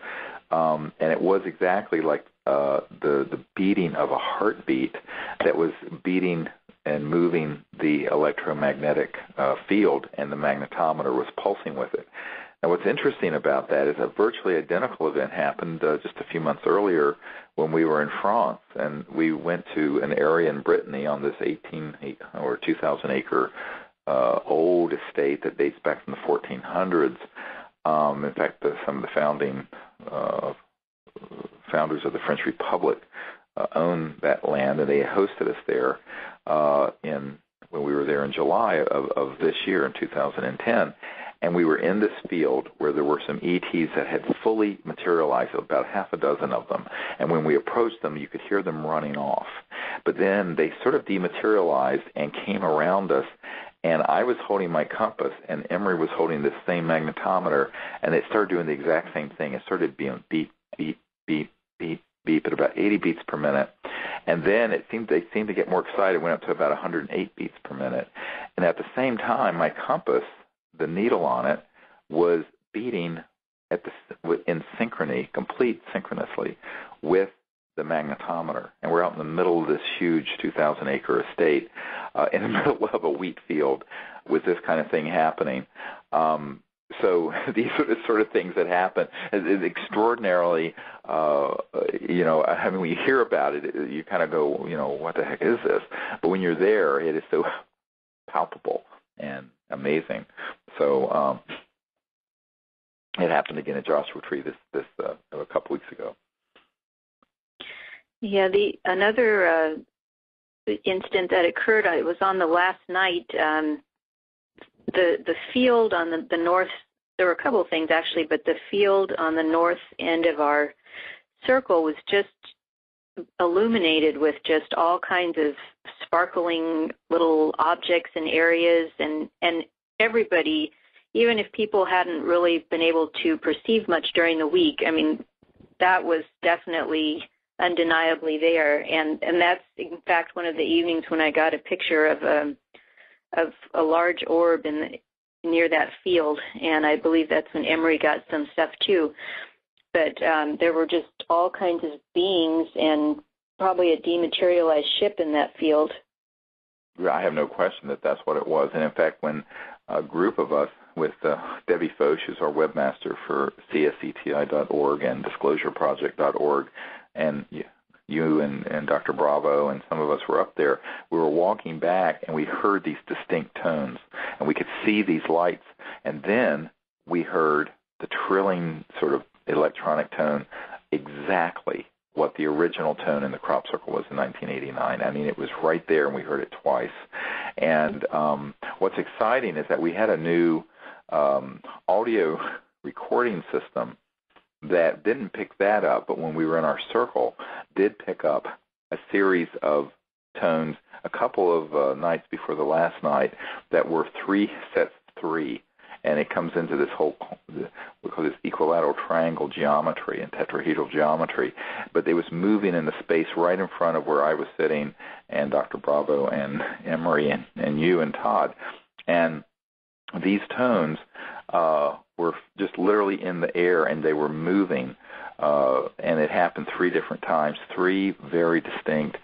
And it was exactly like the beating of a heartbeat that was beating and moving the electromagnetic field, and the magnetometer was pulsing with it. Now, what's interesting about that is a virtually identical event happened just a few months earlier when we were in France, and we went to an area in Brittany on this 2,000 acre old estate that dates back from the 1400s. In fact, some of the founders of the French Republic owned that land, and they hosted us there when we were there in July of this year in 2010. And we were in this field where there were some ETs that had fully materialized, about half a dozen of them. And when we approached them, you could hear them running off. But then they sort of dematerialized and came around us. And I was holding my compass, and Emery was holding this same magnetometer, and it started doing the exact same thing. It started being beep, beep, beep, beep, beep at about 80 beats per minute. And then they seemed to get more excited, went up to about 108 beats per minute. And at the same time, my compass, the needle on it, was beating in synchrony, complete synchronously, with the magnetometer. And we're out in the middle of this huge 2,000-acre estate, in the middle of a wheat field, with this kind of thing happening. So these are the sort of things that happen. It's extraordinarily, I mean, when you hear about it, you kind of go, what the heck is this? But when you're there, it is so palpable and amazing. So it happened again at Joshua Tree this a couple weeks ago.
Yeah, another incident that occurred, it was on the last night. The field on the north, there were a couple of things actually, but the field on the north end of our circle was just illuminated with just all kinds of sparkling little objects and areas, and everybody, even if people hadn't really been able to perceive much during the week, I mean, that was definitely undeniably there. And that's, in fact, one of the evenings when I got a picture of a large orb near that field, and I believe that's when Emery got some stuff too. But there were just all kinds of beings and probably a dematerialized ship in that field.
I have no question that that's what it was. And in fact, when a group of us with Debbie Foch, who's our webmaster for cseti.org and disclosureproject.org, and you and Dr. Bravo and some of us were up there, we were walking back and we heard these distinct tones, and we could see these lights, and then we heard the trilling sort of electronic tone, exactly what the original tone in the crop circle was in 1989. I mean, it was right there, and we heard it twice. And what's exciting is that we had a new audio recording system that didn't pick that up, but when we were in our circle, did pick up a series of tones a couple of nights before the last night that were 3 sets 3. And it comes into this whole, we call this equilateral triangle geometry and tetrahedral geometry. But it was moving in the space right in front of where I was sitting, and Dr. Bravo and Emery and you and Todd. And these tones were just literally in the air, and they were moving. And it happened 3 different times, 3 very distinct,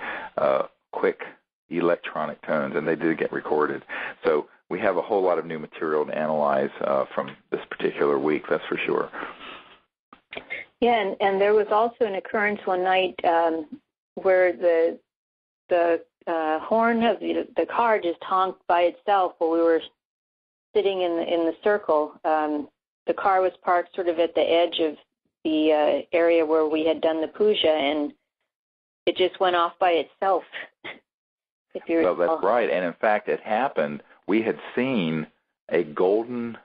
quick electronic tones, and they did get recorded. So we have a whole lot of new material to analyze from this particular week, that's for sure.
Yeah, and there was also an occurrence one night where the horn of the car just honked by itself while we were sitting in the circle. The car was parked sort of at the edge of the area where we had done the puja, and it just went off by itself.
Well, that's right, and in fact, it happened. We had seen a golden,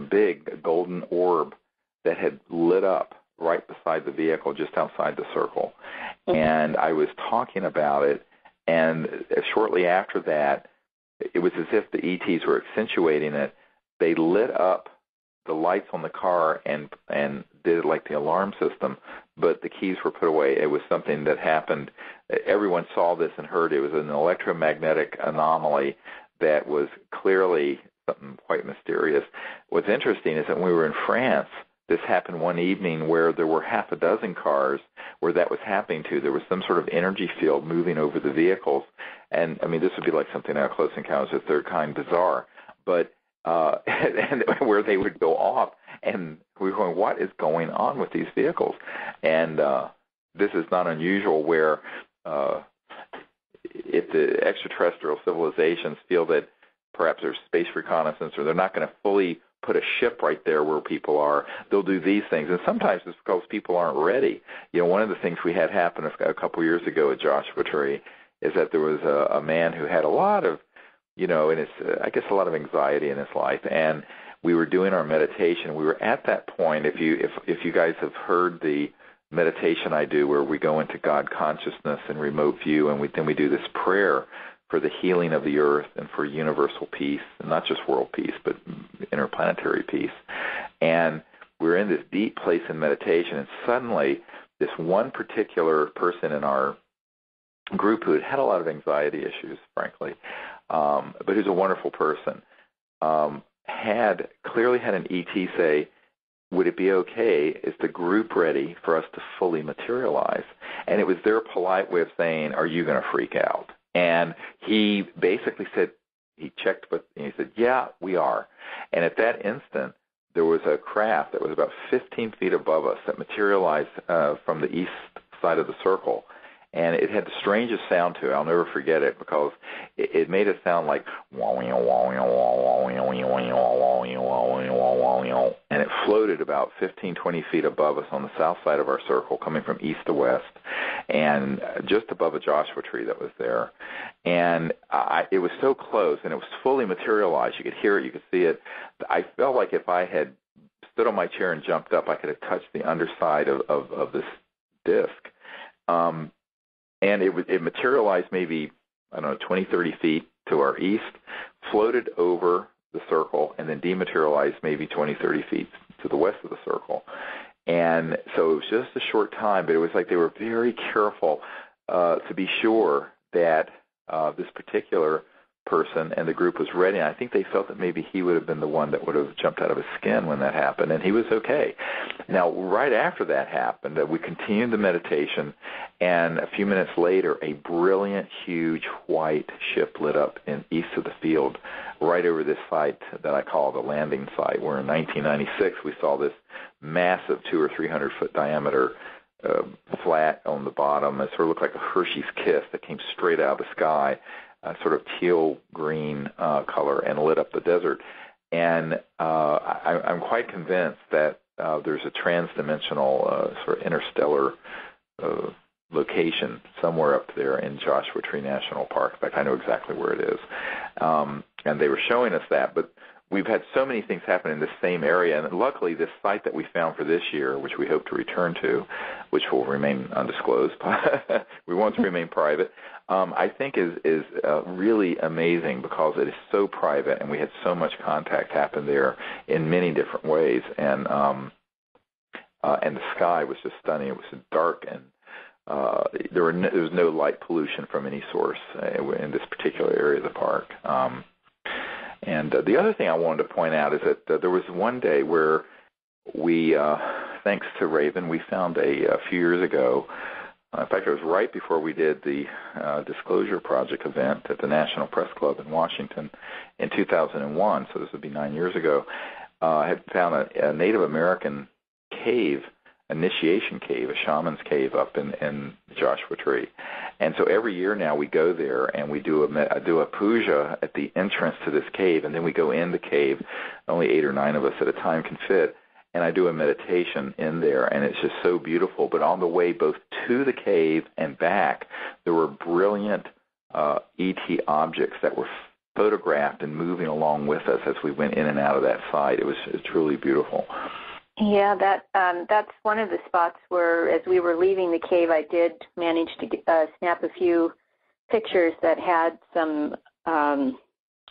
big golden orb that had lit up right beside the vehicle, just outside the circle. And I was talking about it, and shortly after that, it was as if the ETs were accentuating it. They lit up the lights on the car and did it like the alarm system, but the keys were put away. It was something that happened. Everyone saw this and heard it. It was an electromagnetic anomaly that was clearly something quite mysterious. What's interesting is that when we were in France, this happened one evening where there were half a dozen cars where that was happening to. There was some sort of energy field moving over the vehicles. And, I mean, this would be like something out of Close Encounters of the Third Kind, bizarre. But and where they would go off, and we were going, what is going on with these vehicles? And this is not unusual where if the extraterrestrial civilizations feel that perhaps there's space reconnaissance or they're not going to fully put a ship right there where people are, they'll do these things. And sometimes it's because people aren't ready. You know, one of the things we had happen a couple years ago at Joshua Tree is that there was a man who had a lot of, you know, and it's I guess a lot of anxiety in his life, and we were doing our meditation. We were at that point. If you guys have heard the meditation I do, where we go into God consciousness and remote view, and then we do this prayer for the healing of the earth and for universal peace, and not just world peace, but interplanetary peace. And we're in this deep place in meditation, and suddenly this one particular person in our group who had a lot of anxiety issues, frankly, but who's a wonderful person, had clearly had an ET say, would it be okay, is the group ready for us to fully materialize? And it was their polite way of saying, are you going to freak out? And he basically said, he checked with, and he said, yeah, we are. And at that instant, there was a craft that was about 15 feet above us that materialized from the east side of the circle. And it had the strangest sound to it. I'll never forget it because it made it sound like, and it floated about 15, 20 feet above us on the south side of our circle, coming from east to west, and just above a Joshua tree that was there. And it was so close, and it was fully materialized. You could hear it, you could see it. I felt like if I had stood on my chair and jumped up, I could have touched the underside of this disc. And it materialized maybe, I don't know, 20, 30 feet to our east, floated over the circle, and then dematerialized maybe 20, 30 feet to the west of the circle. And so it was just a short time, but it was like they were very careful to be sure that this particular person and the group was ready. And I think they felt that maybe he would have been the one that would have jumped out of his skin when that happened, and he was okay. Now, right after that happened, we continued the meditation, and a few minutes later, a brilliant, huge white ship lit up in east of the field, right over this site that I call the landing site, where in 1996 we saw this massive 200 or 300 foot diameter flat on the bottom. It sort of looked like a Hershey's Kiss that came straight out of the sky, sort of teal green color, and lit up the desert. And I'm quite convinced that there's a transdimensional sort of interstellar location somewhere up there in Joshua Tree National Park. In fact, I know exactly where it is. And they were showing us that. But we've had so many things happen in this same area, and luckily this site that we found for this year, which we hope to return to, which will remain undisclosed, we want to remain private, I think is really amazing because it is so private, and we had so much contact happen there in many different ways, and the sky was just stunning. It was dark, and there was no light pollution from any source in this particular area of the park. And the other thing I wanted to point out is that there was one day where we, thanks to Raven, we found a few years ago, in fact, it was right before we did the Disclosure Project event at the National Press Club in Washington in 2001, so this would be 9 years ago, I had found a Native American cave, initiation cave, a shaman's cave up in Joshua Tree. And so every year now we go there and we do a puja at the entrance to this cave, and then we go in the cave. Only 8 or 9 of us at a time can fit, and I do a meditation in there, and it's just so beautiful. But on the way both to the cave and back, there were brilliant ET objects that were photographed and moving along with us as we went in and out of that site. It was truly beautiful.
Yeah, that's one of the spots where, as we were leaving the cave, I did manage to snap a few pictures that had some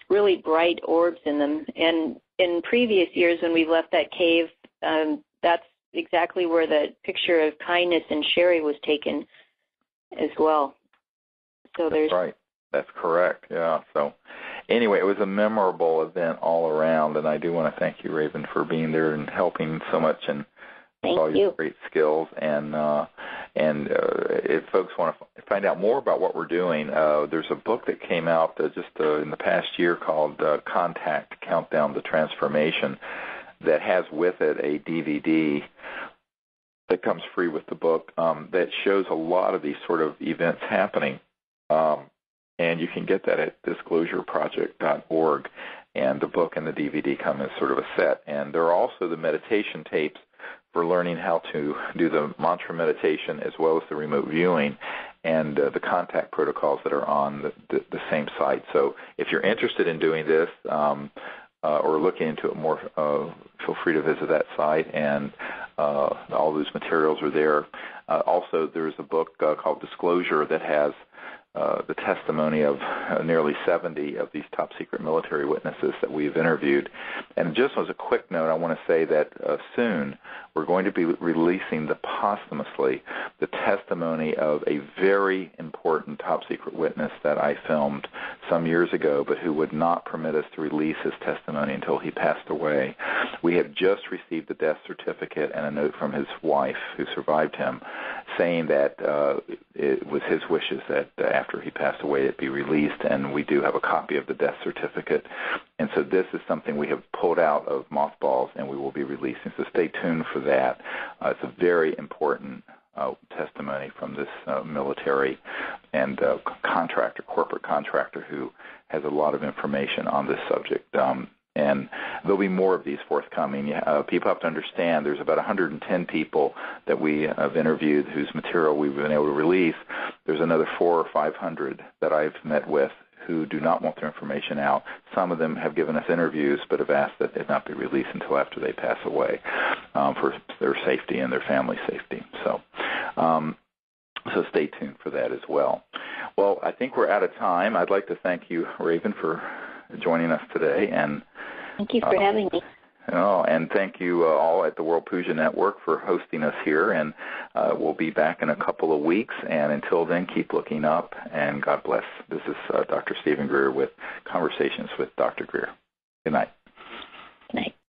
really bright orbs in them. And in previous years when we've left that cave, that's exactly where the picture of kindness and Sherry was taken as well. So
That's right. That's correct, yeah. So anyway, it was a memorable event all around, and I do want to thank you, Raven, for being there and helping so much and all your great skills. And if folks want to find out more about what we're doing, there's a book that came out just in the past year called Contact, Countdown to Transformation that has with it a DVD that comes free with the book that shows a lot of these sort of events happening. And you can get that at disclosureproject.org. And the book and the DVD come as sort of a set. And there are also the meditation tapes for learning how to do the mantra meditation as well as the remote viewing and the contact protocols that are on the same site. So if you're interested in doing this or looking into it more, feel free to visit that site, and all those materials are there. Also, there's a book called Disclosure that has the testimony of nearly 70 of these top-secret military witnesses that we've interviewed. And just as a quick note, I want to say that soon we're going to be releasing posthumously the testimony of a very important top-secret witness that I filmed some years ago, but who would not permit us to release his testimony until he passed away. We have just received a death certificate and a note from his wife, who survived him, saying that it was his wishes that after he passed away it be released, and we do have a copy of the death certificate. And so this is something we have pulled out of mothballs and we will be releasing. So stay tuned for that. It's a very important testimony from this military and corporate contractor who has a lot of information on this subject. And there'll be more of these forthcoming. People have to understand there's about 110 people that we have interviewed whose material we've been able to release. There's another 400 or 500 that I've met with who do not want their information out. Some of them have given us interviews but have asked that it not be released until after they pass away for their safety and their family safety. So stay tuned for that as well. Well, I think we're out of time. I'd like to thank you, Raven, for joining us today. And
thank you for having me.
Oh, and thank you all at the World Puja Network for hosting us here, and we'll be back in a couple of weeks, and until then, keep looking up, and God bless. This is Dr. Stephen Greer with Conversations with Dr. Greer. Good night.